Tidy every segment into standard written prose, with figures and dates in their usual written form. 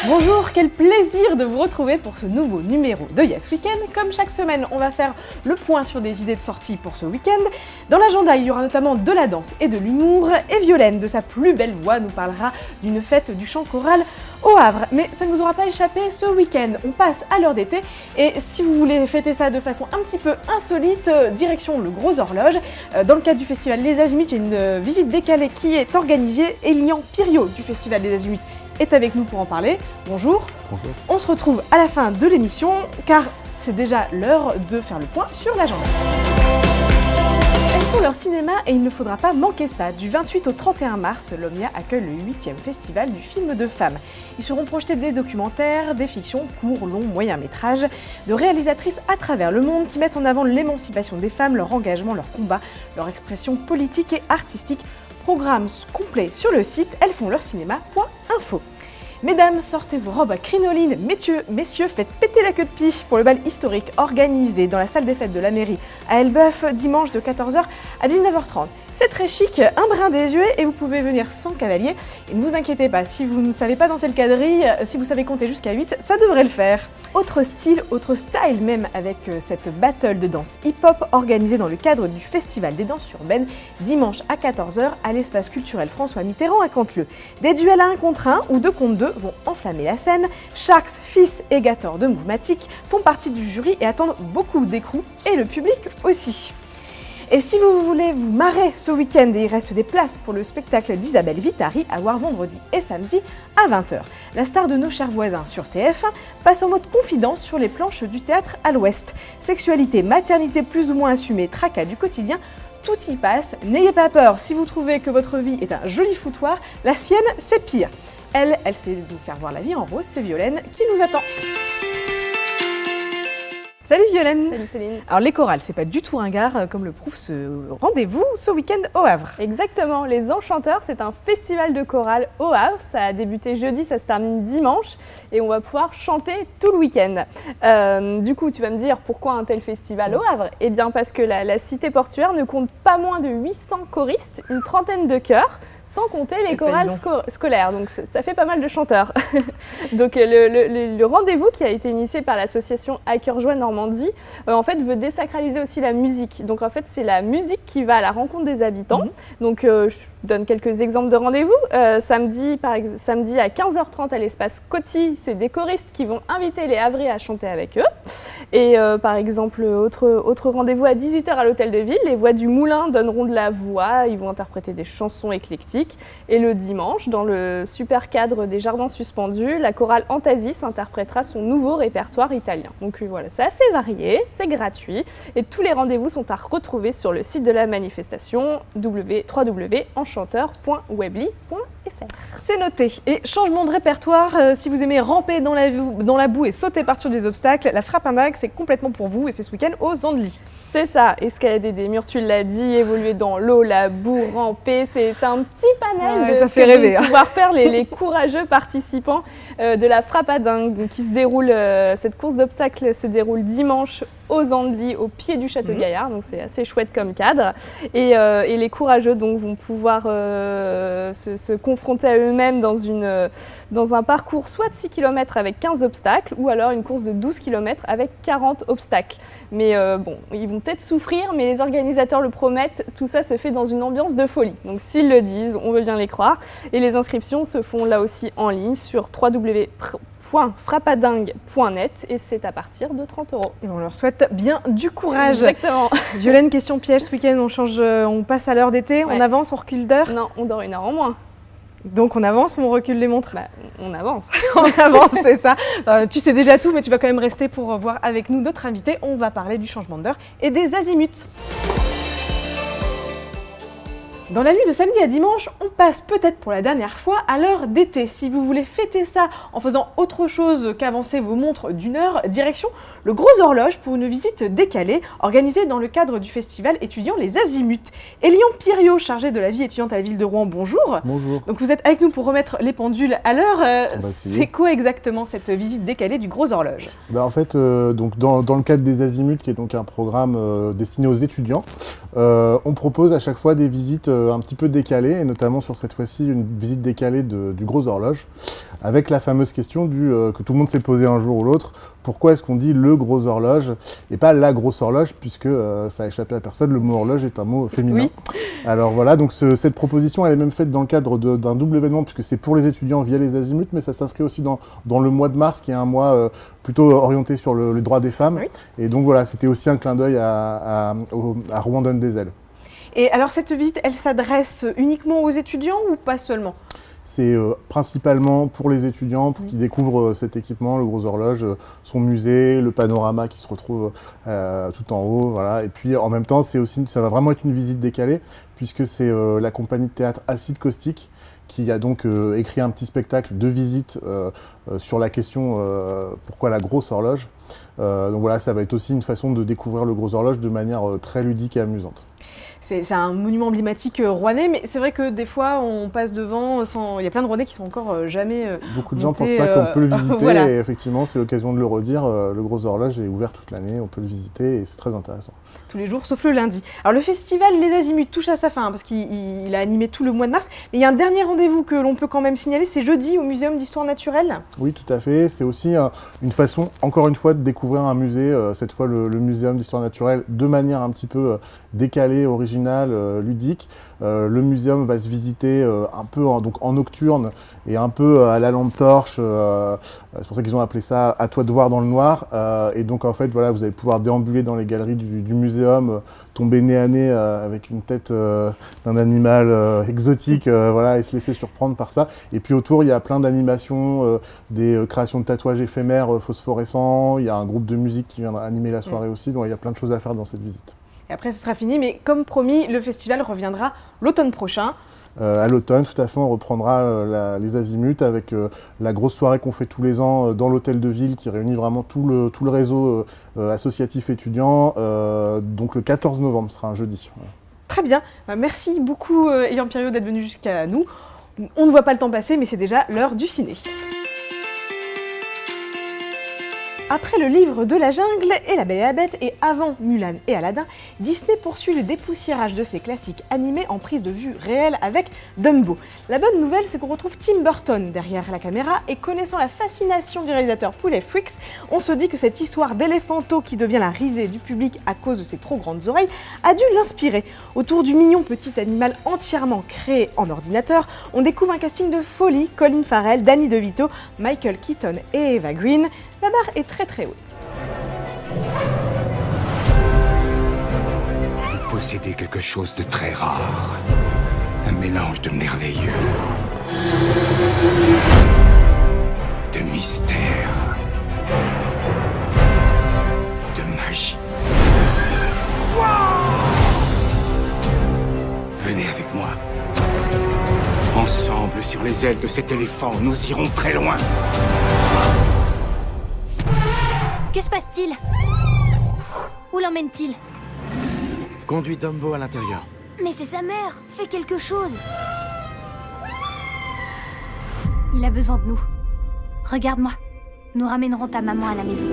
Bonjour, quel plaisir de vous retrouver pour ce nouveau numéro de Yes Weekend. Comme chaque semaine, on va faire le point sur des idées de sortie pour ce week-end. Dans l'agenda, il y aura notamment de la danse et de l'humour. Et Violaine, de sa plus belle voix, nous parlera d'une fête du chant choral au Havre. Mais ça ne vous aura pas échappé, ce week-end, on passe à l'heure d'été. Et si vous voulez fêter ça de façon un petit peu insolite, direction le Gros Horloge. Dans le cadre du festival Les Azimuts, il y a une visite décalée qui est organisée. Elian Pirio du festival Les Azimuts est avec nous pour en parler. Bonjour. Bonjour. On se retrouve à la fin de l'émission car c'est déjà l'heure de faire le point sur l'agenda. Elles font leur cinéma et il ne faudra pas manquer ça. Du 28 au 31 mars, l'OMIA accueille le 8e festival du film de femmes. Ils seront projetés des documentaires, des fictions, courts, longs, moyens métrages, de réalisatrices à travers le monde qui mettent en avant l'émancipation des femmes, leur engagement, leur combat, leur expression politique et artistique. Programme complet sur le site ellesfontleurs-cinéma.info. Mesdames, sortez vos robes à crinoline. Messieurs, faites péter la queue de pie pour le bal historique organisé dans la salle des fêtes de la mairie à Elbeuf dimanche de 14h à 19h30. C'est très chic, un brin désuet et vous pouvez venir sans cavalier. Et ne vous inquiétez pas, si vous ne savez pas danser le quadrille, si vous savez compter jusqu'à 8, ça devrait le faire. Autre style, autre style même avec cette battle de danse hip-hop organisée dans le cadre du Festival des danses urbaines dimanche à 14h à l'espace culturel François Mitterrand à Canteleu. Des duels à 1 contre 1 ou 2 contre 2 vont enflammer la scène. Sharks, Fils et Gator de Mouvematic font partie du jury et attendent beaucoup d'écrous et le public aussi. Et si vous voulez vous marrer ce week-end, il reste des places pour le spectacle d'Isabelle Vitari à voir vendredi et samedi à 20h. La star de Nos chers voisins sur TF1 passe en mode confidence sur les planches du théâtre à l'Ouest. Sexualité, maternité plus ou moins assumée, tracas du quotidien, tout y passe. N'ayez pas peur, si vous trouvez que votre vie est un joli foutoir, la sienne c'est pire. Elle sait nous faire voir la vie en rose, c'est Violaine qui nous attend. Salut Violaine. Salut Céline. Alors les chorales, c'est pas du tout ringard comme le prouve ce rendez-vous ce week-end au Havre. Exactement, les Enchanteurs, c'est un festival de chorale au Havre. Ça a débuté jeudi, ça se termine dimanche et on va pouvoir chanter tout le week-end. Du coup, tu vas me dire pourquoi un tel festival au Havre ? Eh bien parce que la cité portuaire ne compte pas moins de 800 choristes, une trentaine de chœurs, sans compter les chorales scolaires, donc ça fait pas mal de chanteurs. Donc le rendez-vous qui a été initié par l'association À Cœur Joie Normandie, en fait veut désacraliser aussi la musique. Donc en fait c'est la musique qui va à la rencontre des habitants. Donc je donne quelques exemples de rendez-vous. Samedi à 15h30 à l'espace Coty, c'est des choristes qui vont inviter les Havrais à chanter avec eux. Et par exemple autre rendez-vous à 18h à l'hôtel de ville, les Voix du Moulin donneront de la voix, ils vont interpréter des chansons éclectiques. Et le dimanche, dans le super cadre des Jardins Suspendus, la chorale Antasis interprétera son nouveau répertoire italien. Donc voilà, c'est assez varié, c'est gratuit et tous les rendez-vous sont à retrouver sur le site de la manifestation www.enchanteur.weebly.fr. C'est noté. Et changement de répertoire, si vous aimez ramper dans la boue et sauter par-dessus des obstacles, la frappe dingue, c'est complètement pour vous et c'est ce week-end aux Andelys. C'est ça, escalader des murs, tu l'as dit, évoluer dans l'eau, la boue, ramper, c'est un petit panel de ça fait rêver, pouvoir faire les courageux participants de la frappe à dingue qui se déroule, cette course d'obstacles se déroule dimanche aux Andelys, au pied du Château Gaillard, donc c'est assez chouette comme cadre. Et les courageux donc, vont pouvoir se confronter à eux-mêmes dans un parcours soit de 6 km avec 15 obstacles, ou alors une course de 12 km avec 40 obstacles. Mais bon, ils vont peut-être souffrir, mais les organisateurs le promettent, tout ça se fait dans une ambiance de folie. Donc s'ils le disent, on veut bien les croire. Et les inscriptions se font là aussi en ligne sur www.frappadingue.net et c'est à partir de 30 €. Et on leur souhaite bien du courage. Exactement. Violaine, question piège, ce week-end on passe à l'heure d'été, Ouais. on avance, on recule d'heure. Non, on dort 1 heure en moins. Donc on avance ou on recule les montres? On avance. On avance, c'est ça. Tu sais déjà tout, mais tu vas quand même rester pour voir avec nous d'autres invités. On va parler du changement d'heure et des azimuts. Dans la nuit de samedi à dimanche, on passe peut-être pour la dernière fois à l'heure d'été. Si vous voulez fêter ça en faisant autre chose qu'avancer vos montres d'1 heure, direction le Gros Horloge pour une visite décalée organisée dans le cadre du festival étudiant Les Azimuts. Elian Pirio, chargé de la vie étudiante à la ville de Rouen, bonjour. Bonjour. Donc vous êtes avec nous pour remettre les pendules à l'heure. C'est quoi exactement cette visite décalée du Gros Horloge? En fait, donc dans le cadre des Azimuts, qui est donc un programme destiné aux étudiants, on propose à chaque fois des visites un petit peu décalées, et notamment sur cette fois-ci une visite décalée du Gros Horloge, avec la fameuse question que tout le monde s'est posée un jour ou l'autre, pourquoi est-ce qu'on dit le Gros Horloge et pas la grosse horloge, puisque ça a échappé à personne, le mot horloge est un mot féminin. Oui. Alors voilà, donc cette proposition elle est même faite dans le cadre d'un double événement, puisque c'est pour les étudiants via les Azimuts, mais ça s'inscrit aussi dans le mois de mars, qui est un mois plutôt orienté sur le droit des femmes. Oui. Et donc voilà, c'était aussi un clin d'œil à Rouen donne des ailes. Et alors cette visite, elle s'adresse uniquement aux étudiants ou pas seulement? C'est principalement pour les étudiants pour qu'ils découvrent cet équipement, le Gros Horloge, son musée, le panorama qui se retrouve tout en haut. Voilà. Et puis en même temps, ça va vraiment être une visite décalée, puisque c'est la compagnie de théâtre Acide Caustique qui a donc écrit un petit spectacle de visite sur la question pourquoi la grosse horloge. Donc voilà, ça va être aussi une façon de découvrir le Gros Horloge de manière très ludique et amusante. C'est un monument emblématique rouennais, mais c'est vrai que des fois on passe devant sans. Il y a plein de Rouennais qui sont encore jamais. Beaucoup de gens ne montés, pensent pas qu'on peut le visiter, voilà. et effectivement c'est l'occasion de le redire. Le Gros Horloge est ouvert toute l'année, on peut le visiter et c'est très intéressant. Tous les jours, sauf le lundi. Alors le festival Les Azimuts touche à sa fin, parce qu'il a animé tout le mois de mars. Mais il y a un dernier rendez-vous que l'on peut quand même signaler, c'est jeudi au Muséum d'Histoire Naturelle. Oui, tout à fait. C'est aussi une façon, encore une fois, de découvrir un musée, cette fois le Muséum d'Histoire Naturelle, de manière un petit peu décalée, originale, ludique. Le muséum va se visiter un peu en nocturne et un peu à la lampe torche. C'est pour ça qu'ils ont appelé ça « À toi de voir dans le noir ». Et donc en fait, voilà, vous allez pouvoir déambuler dans les galeries du muséum, tomber nez à nez avec une tête d'un animal exotique, voilà, et se laisser surprendre par ça. Et puis autour, il y a plein d'animations, des créations de tatouages éphémères phosphorescents. Il y a un groupe de musique qui viendra animer la soirée aussi. Donc il y a plein de choses à faire dans cette visite. Et après, ce sera fini, mais comme promis, le festival reviendra l'automne prochain. À l'automne, tout à fait, on reprendra les Azimuts avec la grosse soirée qu'on fait tous les ans dans l'hôtel de ville qui réunit vraiment tout le réseau associatif étudiant. Donc le 14 novembre sera un jeudi. Très bien. Merci beaucoup, Elian Piriot, d'être venu jusqu'à nous. On ne voit pas le temps passer, mais c'est déjà l'heure du ciné. Après le livre de la jungle et La Belle et la Bête, et avant Mulan et Aladdin, Disney poursuit le dépoussiérage de ses classiques animés en prise de vue réelle avec Dumbo. La bonne nouvelle, c'est qu'on retrouve Tim Burton derrière la caméra, et connaissant la fascination du réalisateur Poulet Freaks, on se dit que cette histoire d'éléphanto qui devient la risée du public à cause de ses trop grandes oreilles a dû l'inspirer. Autour du mignon petit animal entièrement créé en ordinateur, on découvre un casting de folie: Colin Farrell, Danny DeVito, Michael Keaton et Eva Green. La barre est très très haute. Vous possédez quelque chose de très rare. Un mélange de merveilleux, de mystère, de magie. Venez avec moi. Ensemble, sur les ailes de cet éléphant, nous irons très loin. Que se passe-t-il? Où l'emmène-t-il? Conduis Dumbo à l'intérieur. Mais c'est sa mère! Fais quelque chose! Il a besoin de nous. Regarde-moi. Nous ramènerons ta maman à la maison.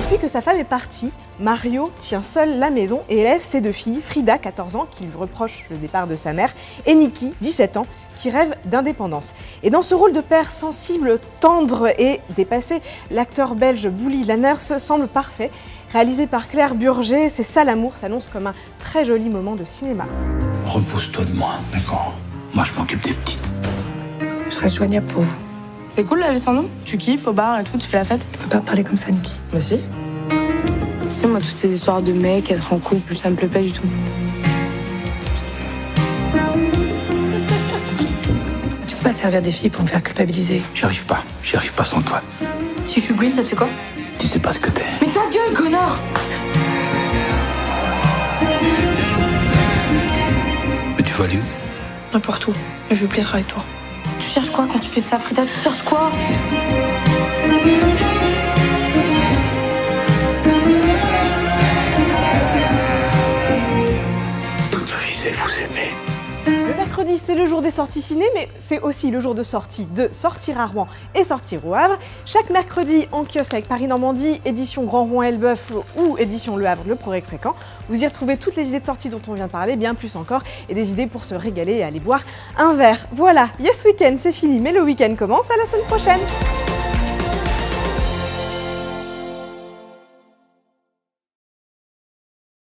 Depuis que sa femme est partie, Mario tient seul la maison et élève ses deux filles, Frida, 14 ans, qui lui reproche le départ de sa mère, et Nikki, 17 ans, qui rêve d'indépendance. Et dans ce rôle de père sensible, tendre et dépassé, l'acteur belge Bouli Lanners semble parfait. Réalisé par Claire Burger, C'est ça l'amour s'annonce comme un très joli moment de cinéma. Repose-toi de moi, d'accord? Moi, je m'occupe des petites. Je reste joignable pour vous. C'est cool la vie sans nous. Tu kiffes au bar et tout, tu fais la fête. Tu peux pas parler comme ça, Niki. Bah si. Si, moi, toutes ces histoires de mecs, être en couple, ça me plaît pas du tout. Tu peux pas te servir des filles pour me faire culpabiliser. J'y arrive pas sans toi. Si je suis Green, ça te fait quoi? Tu sais pas ce que t'es. Mais ta gueule, connard! Mais tu vas aller où? N'importe où. Mais je veux plus être avec toi. Tu cherches quoi quand tu fais ça, Frida? Tu cherches quoi? Toute la vie, c'est vous aimer. Le mercredi mercredi, c'est le jour des sorties ciné, mais c'est aussi le jour de sortie de Sortir à Rouen et Sortir au Havre. Chaque mercredi, en kiosque avec Paris-Normandie, édition Grand Rouen Elbeuf ou édition Le Havre, le Progrès Fréquent. Vous y retrouvez toutes les idées de sortie dont on vient de parler, bien plus encore, et des idées pour se régaler et aller boire un verre. Voilà, Yes Weekend, c'est fini, mais le week-end commence, à la semaine prochaine.